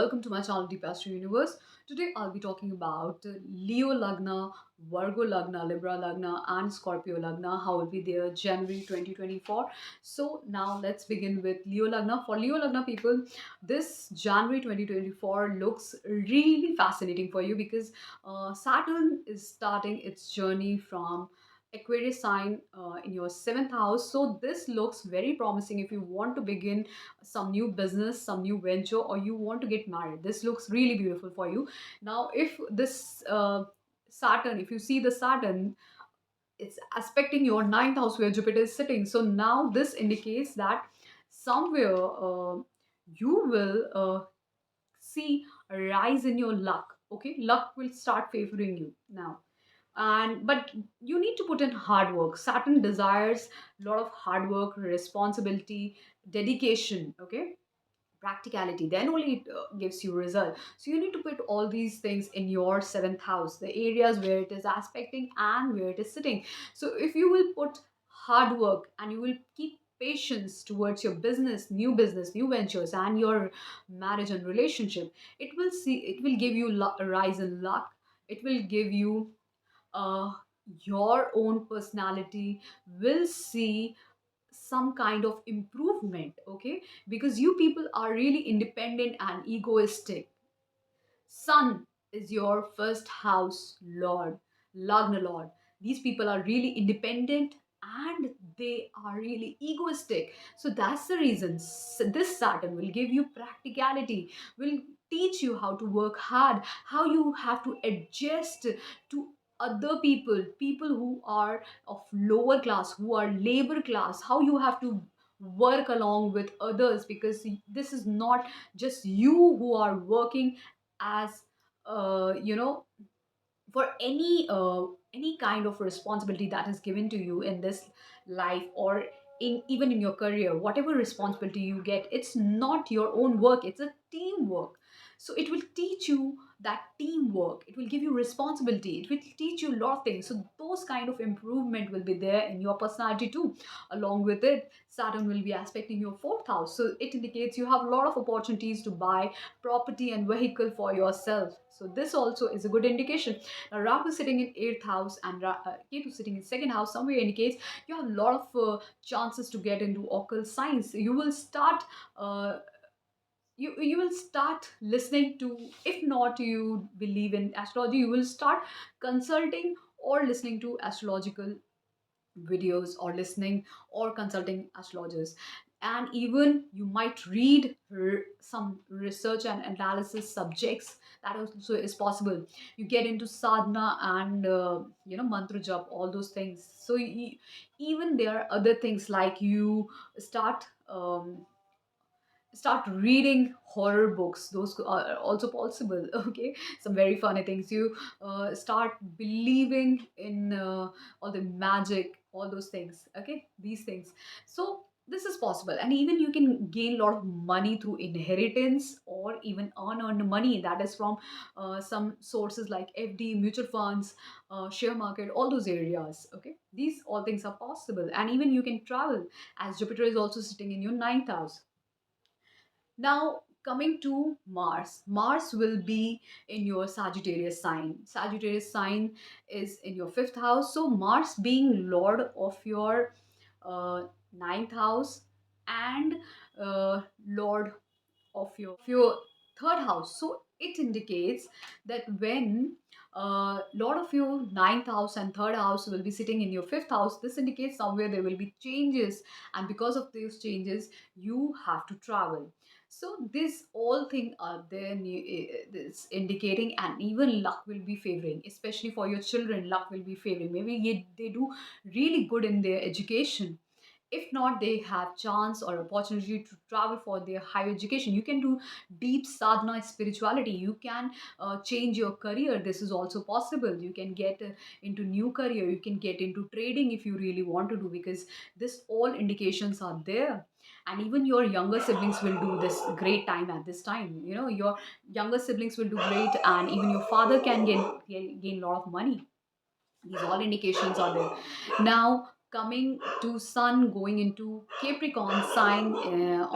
welcome to my channel Deep Astro Universe. Today I'll be talking about Leo Lagna, Virgo Lagna, Libra Lagna and Scorpio Lagna. How will be there January 2024. So now let's begin with Leo Lagna. For Leo Lagna people, this January 2024 looks really fascinating for you because Saturn is starting its journey from Aquarius sign in your seventh house. So this looks very promising if you want to begin some new business, some new venture, or you want to get married. This looks really beautiful for you. Now, if this Saturn, if you see the Saturn, it's aspecting your ninth house where Jupiter is sitting. So now this indicates that somewhere you will see a rise in your luck. Okay, luck will start favoring you now, and but you need to put in hard work. Saturn desires a lot of hard work, responsibility, dedication. Okay, practicality, then only it gives you result. So you need to put all these things in your seventh house, the areas where it is aspecting and where it is sitting. So if you will put hard work and you will keep patience towards your business, new ventures, and your marriage and relationship, it will give you a rise in luck. It will give you uh, your own personality will see some kind of improvement. Okay, because you people are really independent and egoistic. Sun is your first house lord, Lagna lord. These people are really independent and they are really egoistic. So that's the reason this Saturn will give you practicality, will teach you how to work hard, how you have to adjust to other people, people who are of lower class, who are labor class, how you have to work along with others, because this is not just you who are working as you know, for any kind of responsibility that is given to you in this life, or in even in your career. Whatever responsibility you get, it's not your own work, it's a teamwork. So it will teach you that teamwork, it will give you responsibility, it will teach you a lot of things. So those kind of improvement will be there in your personality too. Along with it, Saturn will be aspecting your fourth house, so it indicates you have a lot of opportunities to buy property and vehicle for yourself. So this also is a good indication. Now, Rahu sitting in eighth house and Ketu sitting in second house somewhere indicates you have a lot of chances to get into occult science. You will start. You will start listening to, if not you believe in astrology, you will start consulting or listening to astrological videos, or listening or consulting astrologers. And even you might read some research and analysis subjects. That also is possible. You get into sadhana and mantra jap, all those things. So even there are other things like you start start reading horror books. Those are also possible. Okay, some very funny things. You start believing in all the magic, all those things. Okay, these things. So this is possible, and even you can gain a lot of money through inheritance, or even unearned money that is from some sources like FD, mutual funds, share market, all those areas. Okay, these all things are possible, and even you can travel, as Jupiter is also sitting in your ninth house. Now, coming to Mars, Mars will be in your Sagittarius sign. Sagittarius sign is in your fifth house. So, Mars being Lord of your ninth house and Lord of your third house. So, it indicates that when Lord of your ninth house and third house will be sitting in your fifth house, this indicates somewhere there will be changes, and because of those changes, you have to travel. So this all thing are there, this indicating, and even luck will be favoring, especially for your children. Luck will be favoring. Maybe they do really good in their education. If not, they have chance or opportunity to travel for their higher education. You can do deep sadhana spirituality. You can change your career. This is also possible. You can get into new career. You can get into trading if you really want to do, because this all indications are there. And even your younger siblings will do this great time at this time. You know, your younger siblings will do great, and even your father can gain a lot of money. These all indications are there. Now, coming to sun going into Capricorn sign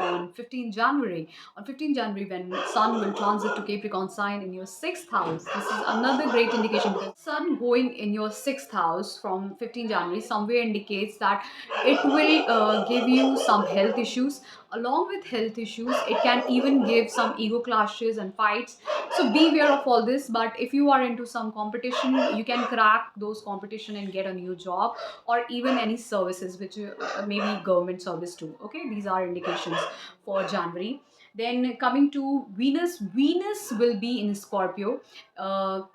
on 15 January. On 15 January, when sun will transit to Capricorn sign in your sixth house, this is another great indication, because sun going in your sixth house from 15 January somewhere indicates that it will give you some health issues. Along with health issues, it can even give some ego clashes and fights. So be aware of all this. But if you are into some competition, you can crack those competition and get a new job, or even any services, which maybe government service too. Okay, these are indications for January. Then coming to Venus, Venus will be in Scorpio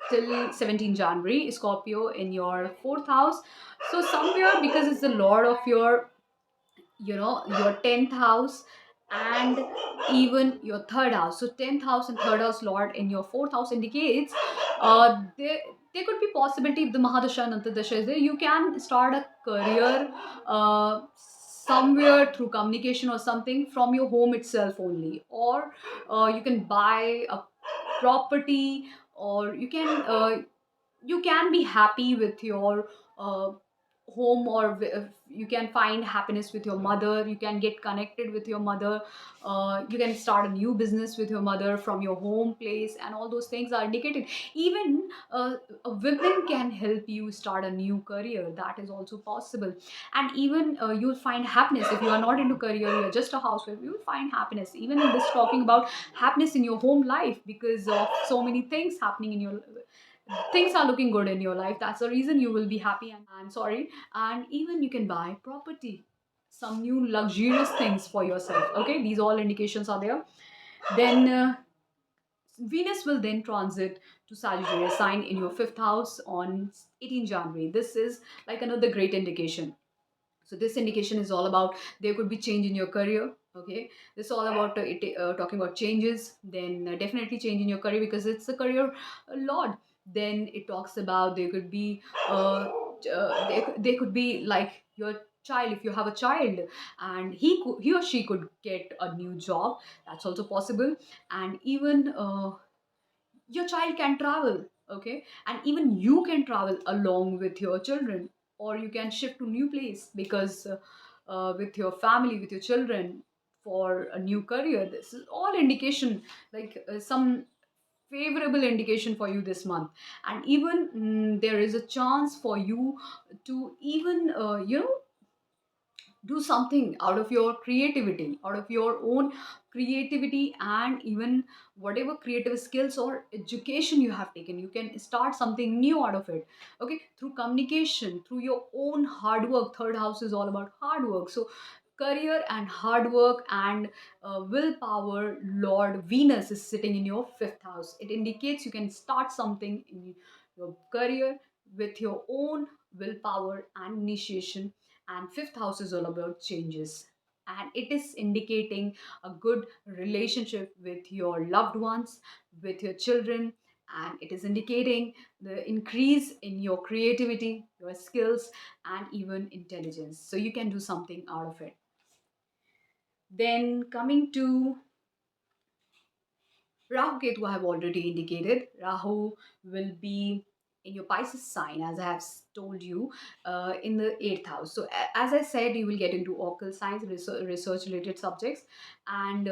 till 17 January. Scorpio in your fourth house. So somewhere, because it's the lord of your, your 10th house and even your third house. So 10th house and third house lord in your fourth house indicates there could be possibility, if the Mahadasha and Antardasha is there, you can start a career somewhere through communication or something from your home itself only, or you can buy a property, or you can be happy with your home, or you can find happiness with your mother, you can get connected with your mother, you can start a new business with your mother from your home place, and all those things are indicated. Even a women can help you start a new career, that is also possible. And even you'll find happiness if you are not into career, you're just a housewife, you'll find happiness even in this, talking about happiness in your home life, because of so many things happening in your, things are looking good in your life, that's the reason you will be happy. And sorry, and even you can buy property, some new luxurious things for yourself. Okay, these all indications are there. Then Venus will then transit to Sagittarius sign in your fifth house on 18 January. This is like another great indication. So this indication is all about, there could be change in your career. Okay, this is all about talking about changes. Then definitely change in your career, because it's a career lord. Then it talks about there could be there could be like your child, if you have a child, and he or she could get a new job, that's also possible. And even your child can travel. Okay, and even you can travel along with your children, or you can shift to new place, because with your family, with your children, for a new career. This is all indication, like some favorable indication for you this month. And even there is a chance for you to even do something out of your creativity, out of your own creativity, and even whatever creative skills or education you have taken, you can start something new out of it. Okay, through communication, through your own hard work. Third house is all about hard work. So career and hard work and willpower, lord Venus is sitting in your fifth house. It indicates you can start something in your career with your own willpower and initiation. And fifth house is all about changes, and it is indicating a good relationship with your loved ones, with your children. And it is indicating the increase in your creativity, your skills, and even intelligence, so you can do something out of it. Then coming to Rahu Ketu, I have already indicated. Rahu will be in your Pisces sign, as I have told you, in the eighth house. So, as I said, you will get into occult science, research related subjects, and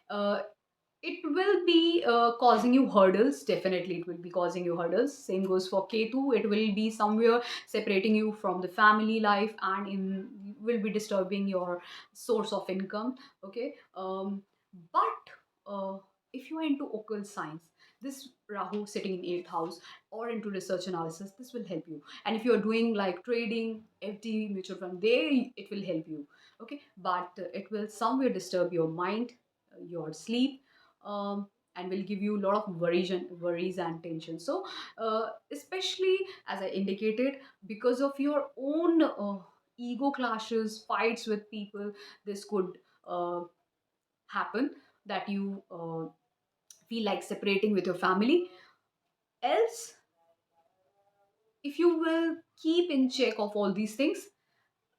uh, it will be causing you hurdles. Definitely, it will be causing you hurdles. Same goes for Ketu. It will be somewhere separating you from the family life, and in will be disturbing your source of income. Okay, but if you are into occult science, this Rahu sitting in eighth house, or into research analysis, this will help you. And if you are doing like trading, FD, mutual fund, they it will help you. Okay, but it will somewhere disturb your mind, your sleep, and will give you a lot of worries and tension. So, especially as I indicated, because of your own ego clashes, fights with people, this could happen, that you feel like separating with your family. Else, if you will keep in check of all these things,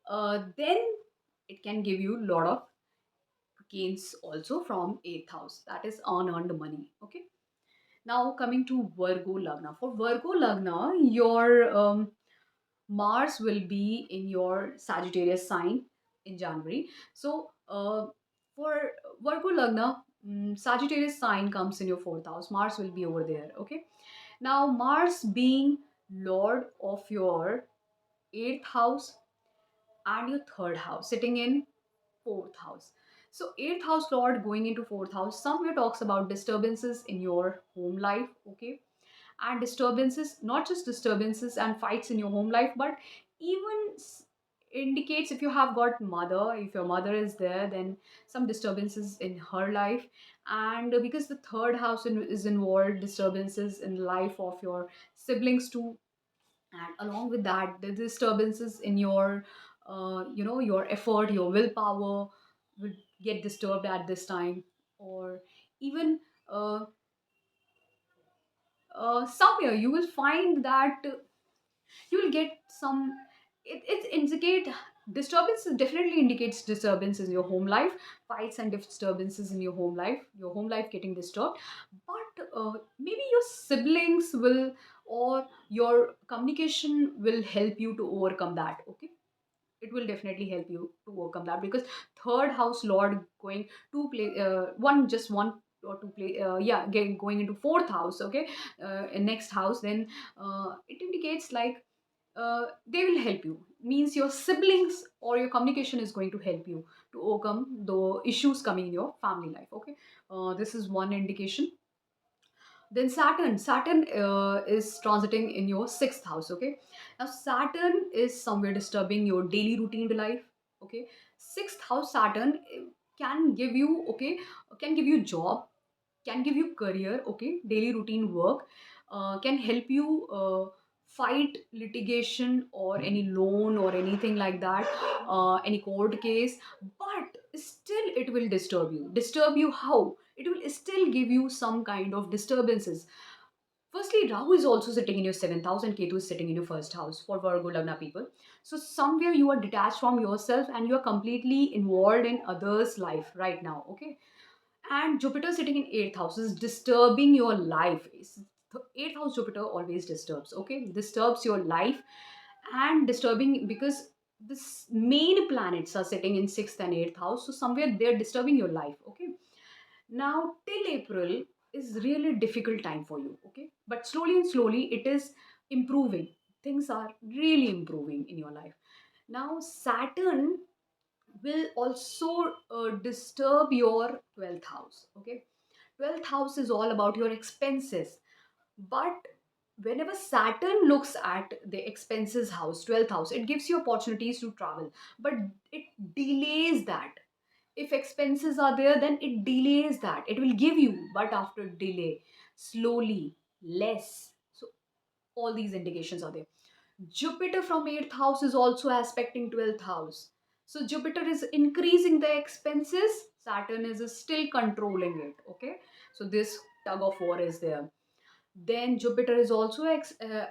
then it can give you a lot of gains also from eighth house, that is unearned money. Okay, now coming to Virgo Lagna. For Virgo Lagna, your Mars will be in your Sagittarius sign in January. So for Virgo Lagna, Sagittarius sign comes in your fourth house. Mars will be over there. Okay. Now Mars being Lord of your eighth house and your third house, sitting in fourth house. So eighth house Lord going into fourth house somewhere talks about disturbances in your home life. Okay, and disturbances, not just disturbances and fights in your home life, but even indicates if you have got mother, if your mother is there, then some disturbances in her life. And because the third house is involved, disturbances in life of your siblings too. And along with that, the disturbances in your your effort, your willpower will get disturbed at this time. Or even uh, somewhere you will find that you will get some, it indicate disturbance, definitely indicates disturbance in your home life, fights and disturbances in your home life getting disturbed. But maybe your siblings will, or your communication will help you to overcome that. Okay, it will definitely help you to overcome that, because third house lord going to play one, just one or two play going into fourth house. Okay, in next house, then it indicates like they will help you, means your siblings or your communication is going to help you to overcome the issues coming in your family life. Okay, this is one indication. Then Saturn is transiting in your sixth house. Okay, now Saturn is somewhere disturbing your daily routine life. Okay, sixth house Saturn can give you, okay, can give you job, can give you career. Okay, daily routine work, can help you fight litigation or any loan or anything like that, any court case. But still it will disturb you. How? It will still give you some kind of disturbances. Firstly, Rahu is also sitting in your seventh house and Ketu is sitting in your first house for Virgo Lagna people. So somewhere you are detached from yourself and you are completely involved in others' life right now. Okay, and Jupiter sitting in eighth house is disturbing your life. Eighth house Jupiter always disturbs. Okay, disturbs your life, and disturbing because this main planets are sitting in sixth and eighth house. So somewhere they're disturbing your life. Okay, now till April is really difficult time for you. Okay, but slowly and slowly it is improving. Things are really improving in your life. Now Saturn will also disturb your 12th house. Okay, 12th house is all about your expenses. But whenever Saturn looks at the expenses house, 12th house, it gives you opportunities to travel, but it delays that. If expenses are there, then it delays that. It will give you, but after delay, slowly, less. So all these indications are there. Jupiter from 8th house is also aspecting 12th house. So Jupiter is increasing the expenses, Saturn is still controlling it. Okay, so this tug of war is there. Then Jupiter is also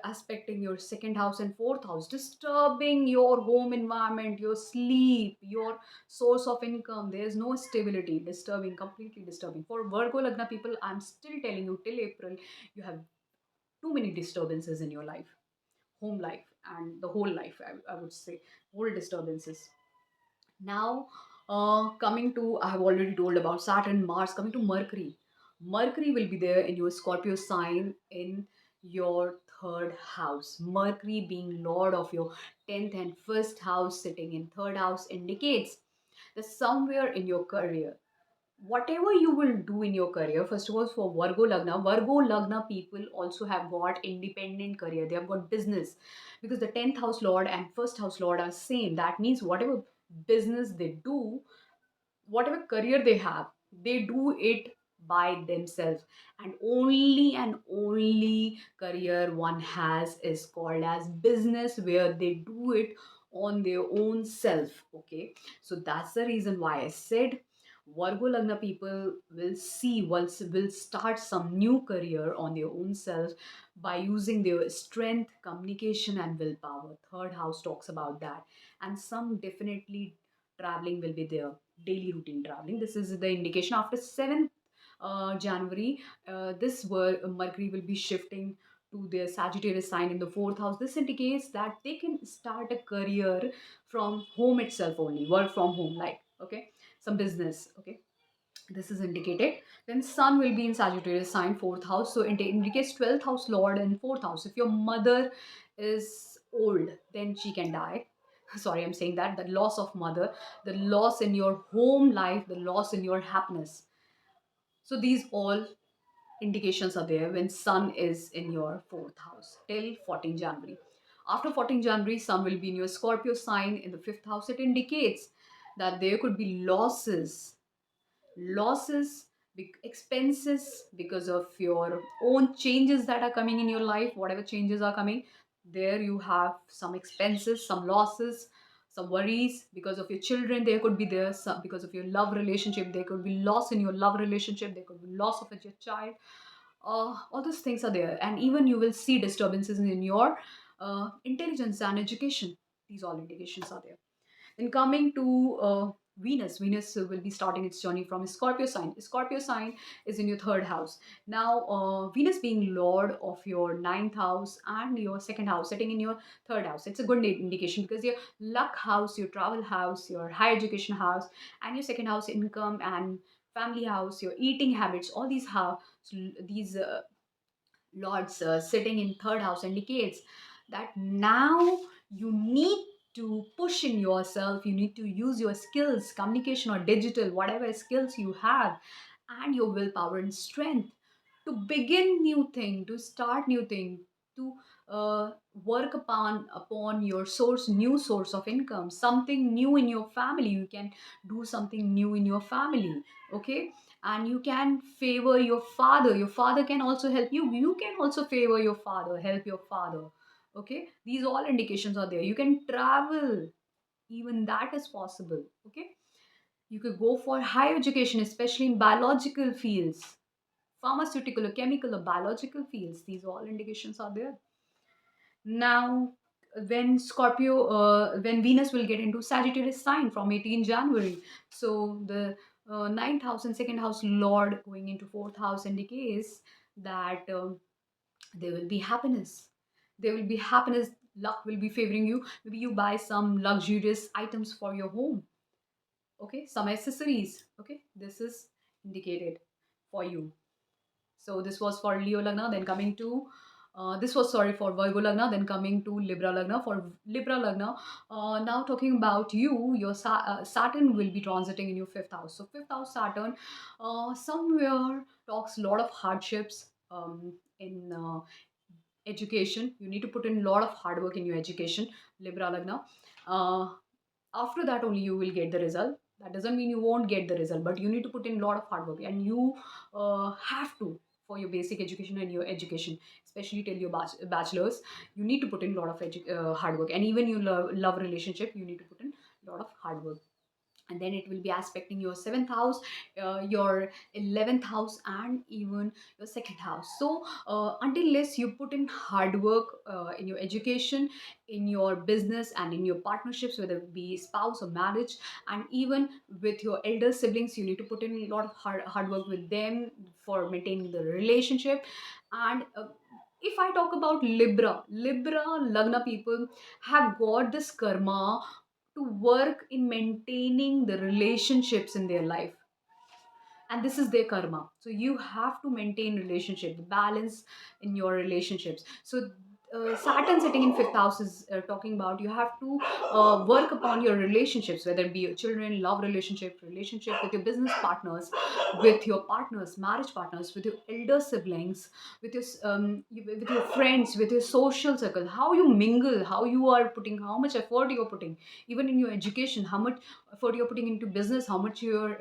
aspecting your second house and fourth house, disturbing your home environment, your sleep, your source of income. There's no stability, disturbing, completely disturbing. For Virgo Lagna people, I'm still telling you, till April, you have too many disturbances in your life, home life, and the whole life. I would say whole disturbances. Now, coming to, I have already told about Saturn, Mars, coming to Mercury. Mercury will be there in your Scorpio sign in your third house. Mercury being Lord of your 10th and first house, sitting in third house, indicates that somewhere in your career, whatever you will do in your career, first of all, for Virgo Lagna people also have got independent career. They have got business, because the 10th house Lord and first house Lord are same. That means whatever business they do, whatever career they have, they do it by themselves. And only career one has is called as business, where they do it on their own self. Okay, so that's the reason why I said Virgo Lagna people will see once, will start some new career on their own self by using their strength, communication, and willpower. Third house talks about that. And some definitely traveling will be there, daily routine traveling. This is the indication. After 7th January, this Mercury will be shifting to their Sagittarius sign in the fourth house, this indicates that they can start a career from home itself only, work from home, like, okay, some business, okay, this is indicated. Then sun will be in Sagittarius sign, fourth house, so it indicates 12th house lord and fourth house. If your mother is old, then she can die. Sorry, I'm saying that, the loss of mother, the loss in your home life, the loss in your happiness. So these all indications are there when sun is in your fourth house till 14 January. After 14 January, sun will be in your Scorpio sign in the fifth house. It indicates that there could be losses, big expenses because of your own changes that are coming in your life. Whatever changes are coming, there you have some expenses, some losses, some worries because of your children. There could be there some, because of your love relationship, there could be loss in your love relationship, there could be loss of your child. All those things are there, and even you will see disturbances in your intelligence and education. These all indications are there. Then coming to Venus will be starting its journey from Scorpio sign. Scorpio sign is in your third house. Now, Venus being lord of your ninth house and your second house, sitting in your third house, it's a good indication because your luck house, your travel house, your higher education house, and your second house, income and family house, your eating habits, all these have these lords sitting in third house indicates that now you need to push in yourself, you need to use your skills, communication or digital, whatever skills you have, and your willpower and strength to begin new thing, to start new thing, to work upon your new source of income, something new in your family. You can do something new in your family, okay, and you can favor your father can also help you, you can also favor your father, help your father, okay. These all indications are there. You can travel, even that is possible, okay. You could go for higher education, especially in biological fields, pharmaceutical or chemical or biological fields. These all indications are there. Now, when Venus will get into Sagittarius sign from 18 January, so the ninth house and second house Lord going into fourth house indicates that there will be happiness. There will be happiness. Luck will be favoring you. Maybe you buy some luxurious items for your home. Okay, some accessories. Okay, this is indicated for you. So this was for Leo Lagna. Then coming to this was sorry for Virgo Lagna. Then coming to Libra Lagna. For Libra Lagna, now talking about you, your Saturn will be transiting in your fifth house. So fifth house Saturn, somewhere talks a lot of hardships in education. You need to put in a lot of hard work in your education, Libra Lagna. Uh, After that only you will get the result. That doesn't mean you won't get the result, but you need to put in a lot of hard work, and you have to, for your basic education and your education, especially till your bachelor's, you need to put in a lot of hard work, and even your love relationship, you need to put in a lot of hard work. And then it will be aspecting your seventh house, your 11th house, and even your second house. So until less you put in hard work in your education, in your business, and in your partnerships, whether it be spouse or marriage, and even with your elder siblings, you need to put in a lot of hard work with them for maintaining the relationship. And if I talk about Libra Lagna people have got this karma to work in maintaining the relationships in their life, and this is their karma. So you have to maintain relationship, the balance in your relationships. So Saturn sitting in fifth house is talking about you have to work upon your relationships, whether it be your children, love relationship with your business partners, with your partners, marriage partners, with your elder siblings, with your with your friends, with your social circle, how you mingle, how you are putting, how much effort you are putting, even in your education, how much effort you're putting into business, how much you're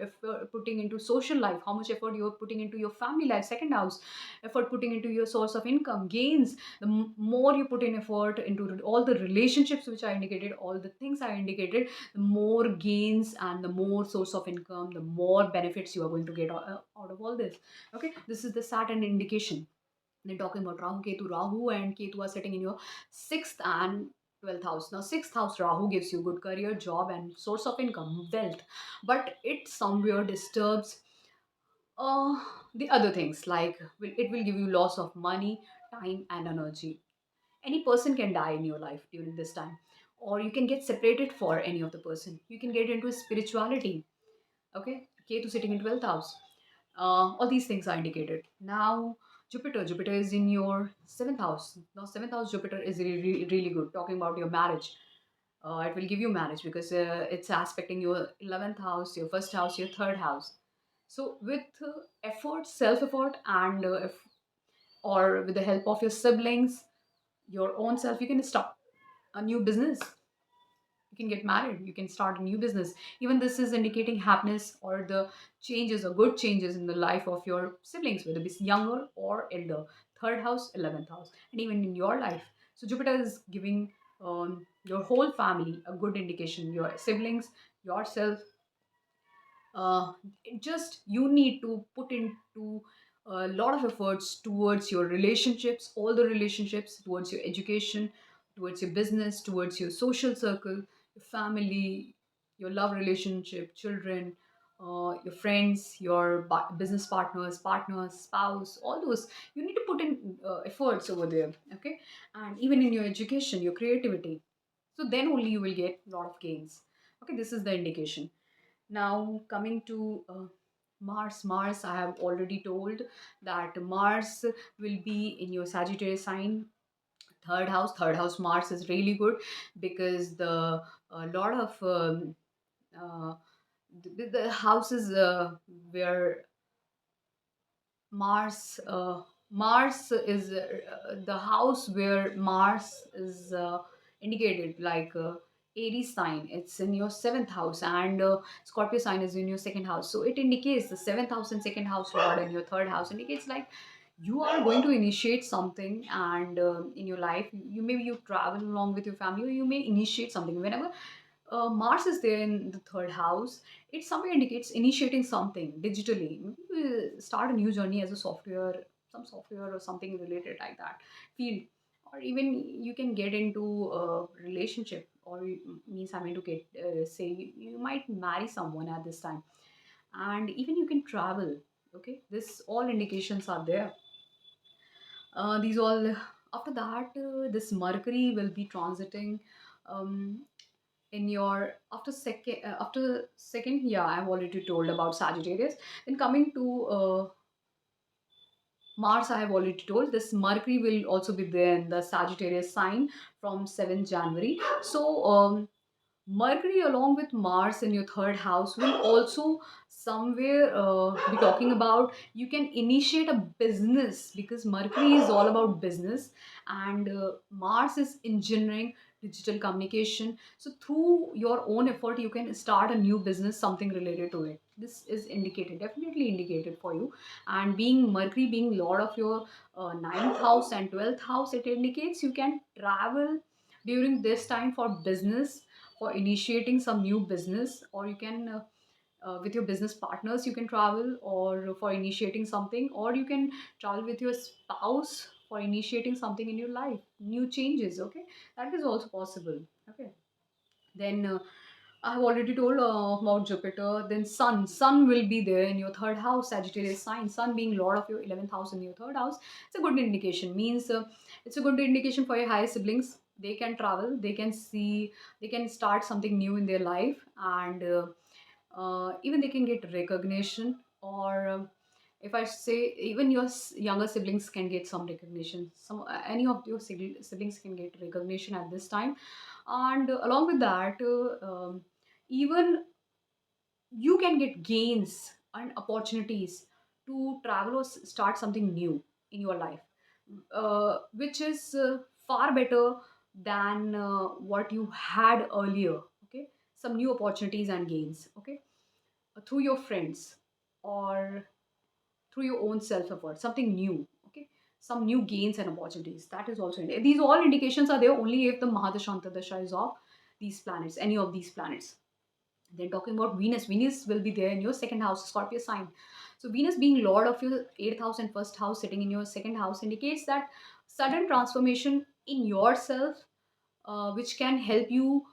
putting into social life, how much effort you're putting into your family life, second house, effort putting into your source of income gains. The more you put in effort into all the relationships which I indicated, all the things I indicated, the more gains and the more source of income, the more benefits you are going to get out of all this. Okay, this is the Saturn indication. Then talking about Rahu and Ketu are sitting in your sixth and 12th house. Now, sixth house Rahu gives you good career, job, and source of income, wealth, but it somewhere disturbs uh, the other things, like it will give you loss of money, time and energy. Any person can die in your life during this time, or you can get separated for any of the person. You can get into spirituality. Okay, Ketu sitting in 12th house. All these things are indicated. Now, Jupiter is in your 7th house. Now, 7th house Jupiter is really, really good. Talking about your marriage, it will give you marriage because it's aspecting your 11th house, your first house, your third house. So, with effort, self effort, and or with the help of your siblings, your own self, you can start a new business. You can get married, you can start a new business. Even this is indicating happiness or the changes or good changes in the life of your siblings, whether it's younger or elder. Third house, 11th house, and even in your life. So Jupiter is giving your whole family a good indication, your siblings, yourself. Just you need to put into a lot of efforts towards your relationships, all the relationships, towards your education, towards your business, towards your social circle, your family, your love relationship, children, your friends, your business partners, spouse, all those. You need to put in efforts over there, okay? And even in your education, your creativity. So then only you will get a lot of gains. Okay, this is the indication. Now, coming to Mars, I have already told that Mars will be in your Sagittarius sign, third house. Third house Mars is really good because the a lot of uh, the houses where Mars, Mars is the house where Mars is indicated, like Aries sign. It's in your seventh house, and Scorpio sign is in your second house. So it indicates the seventh house and second house Lord, and your third house indicates like you are going to initiate something, and in your life, you maybe you travel along with your family, or you may initiate something whenever Mars is there in the third house. It somewhere indicates initiating something digitally. Maybe you start a new journey as a software, some software or something related like that field, or even you can get into a relationship, or means having to get say you might marry someone at this time, and even you can travel. Okay, this all indications are there. These all after that, this Mercury will be transiting. Um, in your after second, yeah, I've already told about Sagittarius. Then coming to Mars, I have already told. This Mercury will also be there in the Sagittarius sign from 7th January. So Mercury along with Mars in your third house will also somewhere be talking about you can initiate a business, because Mercury is all about business, and Mars is engineering, digital communication. So through your own effort you can start a new business, something related to it. This is indicated, definitely indicated for you. And being Mercury being lord of your ninth house and 12th house, it indicates you can travel during this time for business, for initiating some new business, or you can with your business partners you can travel, or for initiating something, or you can travel with your spouse for initiating something in your life, new changes. Okay, that is also possible. Okay, then I have already told about Jupiter. Then Sun will be there in your third house, Sagittarius sign. Sun being lord of your 11th house in your third house, it's a good indication. Means it's a good indication for your higher siblings. They can travel, they can see, they can start something new in their life, and even they can get recognition. Or if I say, even your younger siblings can get some recognition. Some any of your siblings can get recognition at this time, and along with that, even you can get gains and opportunities to travel or start something new in your life, which is far better than what you had earlier. Okay, some new opportunities and gains. Okay, through your friends, or through your own self effort, something new. Okay, some new gains and opportunities. That is also these all indications are there only if the Mahadashanta Dasha is of these planets, any of these planets. Then talking about Venus, Venus will be there in your second house, Scorpio sign. So Venus being lord of your eighth house and first house, sitting in your second house, indicates that sudden transformation in yourself, which can help you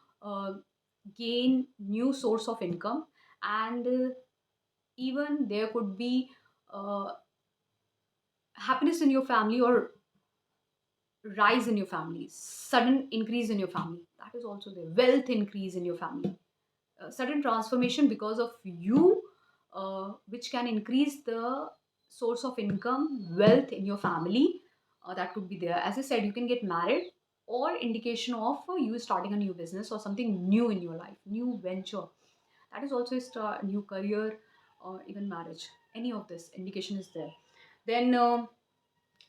gain new source of income, and even there could be uh, happiness in your family, or rise in your family, sudden increase in your family, that is also there. Wealth increase in your family, sudden transformation because of you, which can increase the source of income, wealth in your family. That could be there. As I said, you can get married, or indication of you starting a new business or something new in your life, new venture. That is also a new career, or even marriage. Any of this indication is there. Then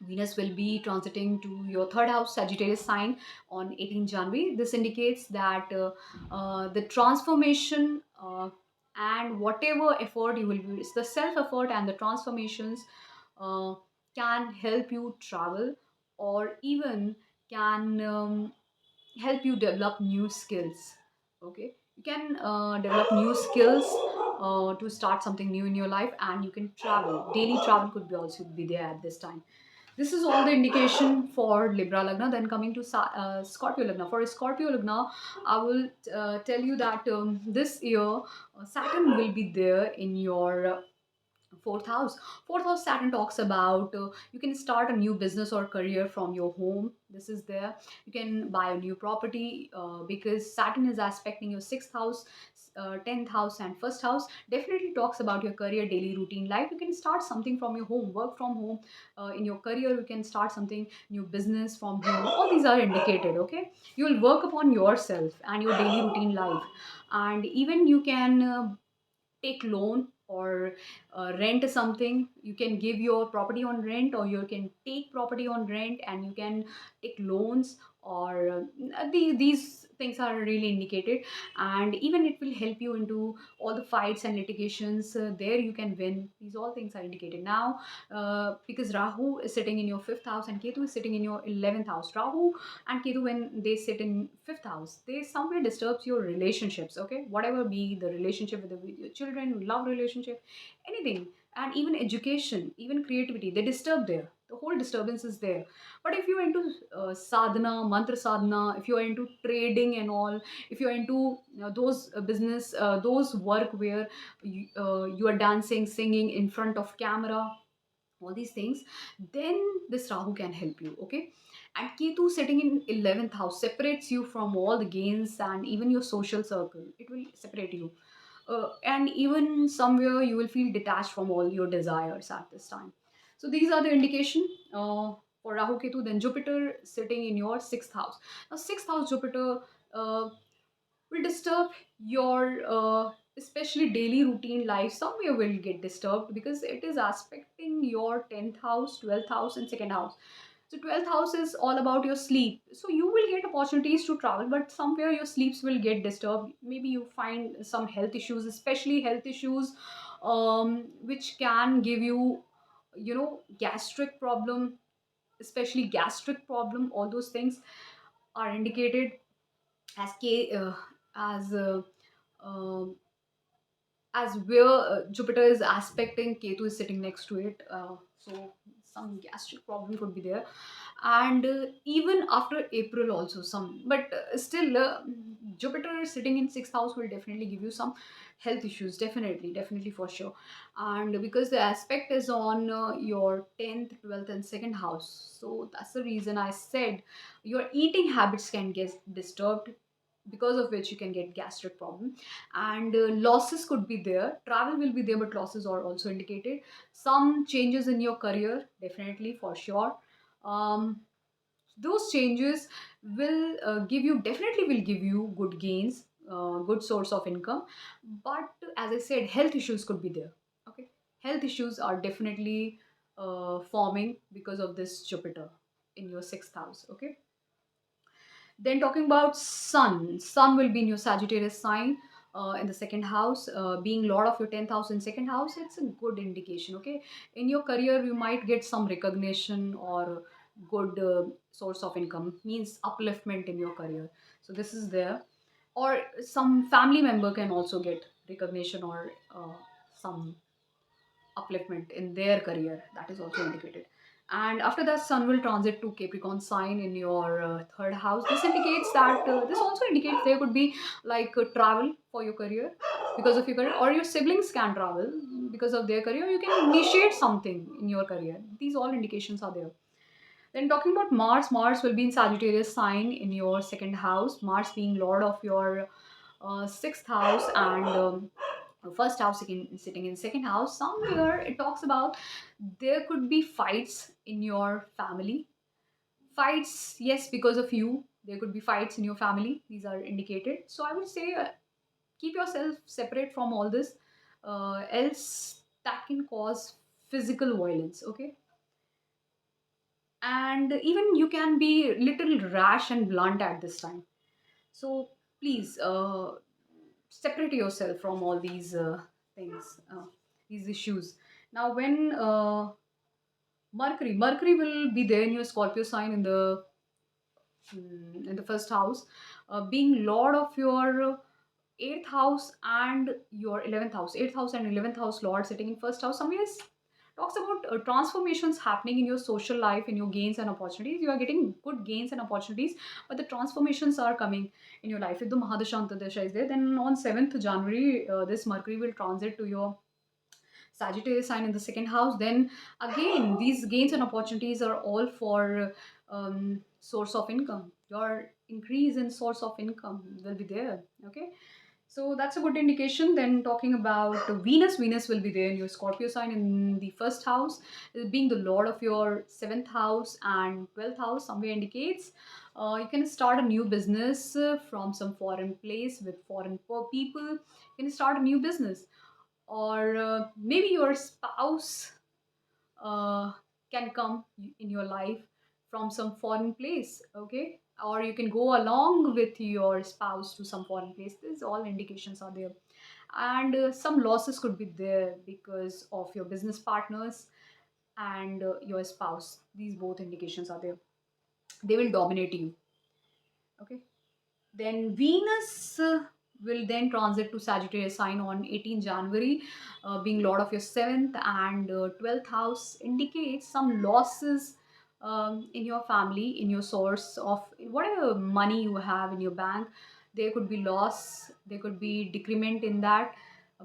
Venus will be transiting to your third house, Sagittarius sign, on 18 January. This indicates that the transformation, and whatever effort you will be, it's the self effort and the transformations uh, can help you travel, or even can help you develop new skills. Okay, you can develop new skills to start something new in your life, and you can travel. Daily travel could be also be there at this time. This is all the indication for Libra Lagna. Then coming to Scorpio Lagna. For Scorpio Lagna, I will tell you that this year Saturn will be there in your fourth house. Fourth house Saturn talks about you can start a new business or career from your home. This is there. You can buy a new property because Saturn is aspecting your sixth house, 10th house and first house. Definitely talks about your career, daily routine life. You can start something from your home, work from home. In your career, you can start something new business from home. All these are indicated. Okay, you will work upon yourself and your daily routine life, and even you can take loan or rent something. You can give your property on rent, or you can take property on rent, and you can take loans, or these things are really indicated. And even it will help you into all the fights and litigations. There you can win. These all things are indicated now, because Rahu is sitting in your fifth house and Ketu is sitting in your 11th house. Rahu and Ketu, when they sit in fifth house, they somewhere disturbs your relationships. Okay, whatever be the relationship with your children, love relationship, anything, and even education, even creativity, they disturb there. The whole disturbance is there. But if you're into sadhana, mantra sadhana, if you're into trading and all, if you're into those business, those work where you are dancing, singing in front of camera, all these things, then this Rahu can help you. Okay, and Ketu sitting in 11th house separates you from all the gains and even your social circle. It will separate you, and even somewhere you will feel detached from all your desires at this time. So these are the indication for Rahu Ketu. Then Jupiter sitting in your sixth house. Now sixth house Jupiter uh, will disturb your especially daily routine life. Somewhere will get disturbed because it is aspecting your 10th house, 12th house and second house. So 12th house is all about your sleep. So you will get opportunities to travel, but somewhere your sleeps will get disturbed. Maybe you find some health issues, especially health issues, which can give you, gastric problem, especially gastric problem. All those things are indicated as as uh, as where Jupiter is aspecting, Ketu is sitting next to it. So some gastric problem could be there, and even after April also some. But still, Jupiter sitting in sixth house will definitely give you some health issues. Definitely, definitely for sure. And because the aspect is on your 10th, 12th, and second house, so that's the reason I said your eating habits can get disturbed, because of which you can get gastric problem. And losses could be there, travel will be there, but losses are also indicated. Some changes in your career, definitely for sure. Those changes will give you, definitely will give you good gains, good source of income. But as I said, health issues could be there. Okay, health issues are definitely forming because of this Jupiter in your sixth house. Okay, then talking about Sun will be in your Sagittarius sign in the second house, being Lord of your 10th house in second house. It's a good indication. Okay, in your career you might get some recognition or good source of income, means upliftment in your career. So this is there, or some family member can also get recognition or some upliftment in their career. That is also indicated. And after that, Sun will transit to Capricorn sign in your third house. This indicates that this also indicates there could be like travel for your career, because of your career, or your siblings can travel because of their career. You can initiate something in your career. These all indications are there. Then talking about Mars, Mars will be in Sagittarius sign in your second house. Mars being lord of your sixth house and first house, sitting in second house. Somewhere it talks about there could be fights in your family. Fights, yes, because of you. There could be fights in your family. These are indicated. So I would say keep yourself separate from all this, else that can cause physical violence. Okay, and even you can be little rash and blunt at this time. So please separate yourself from all these things, these issues. Now when Mercury will be there in your Scorpio sign in the first house, being lord of your eighth house and your 11th house. Eighth house and 11th house lord sitting in first house. Somewhere talks about transformations happening in your social life, in your gains and opportunities. You are getting good gains and opportunities, but the transformations are coming in your life. If the Mahadasha Dasha is there, then on 7th January, this Mercury will transit to your Sagittarius sign in the second house. Then again, these gains and opportunities are all for source of income. Your increase in source of income will be there. Okay, so that's a good indication. Then talking about Venus, Venus will be there in your Scorpio sign in the first house, being the lord of your seventh house and 12th house. Somewhere indicates you can start a new business from some foreign place with foreign people. You can start a new business, or maybe your spouse uh, can come in your life from some foreign place. Okay, or you can go along with your spouse to some foreign place. These all indications are there, and some losses could be there because of your business partners and your spouse. These both indications are there. They will dominate you. Okay, then Venus will then transit to Sagittarius sign on 18 January, being lord of your 7th and 12th house, indicates some losses in your family, in your source of whatever money you have in your bank. There could be loss, there could be decrement in that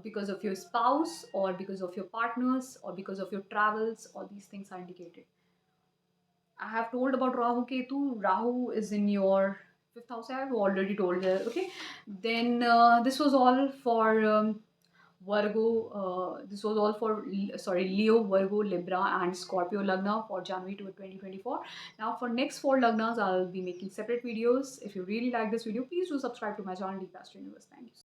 because of your spouse or because of your partners or because of your travels. All these things are indicated. I have told about Rahu Ketu. Rahu is in your fifth house. I have already told you. Okay. Then this was all for Virgo. This was all for Leo, Virgo, Libra, and Scorpio Lagna for January to 2024. Now for next four Lagnas, I'll be making separate videos. If you really like this video, please do subscribe to my channel, Deep Astro Universe. Thank you.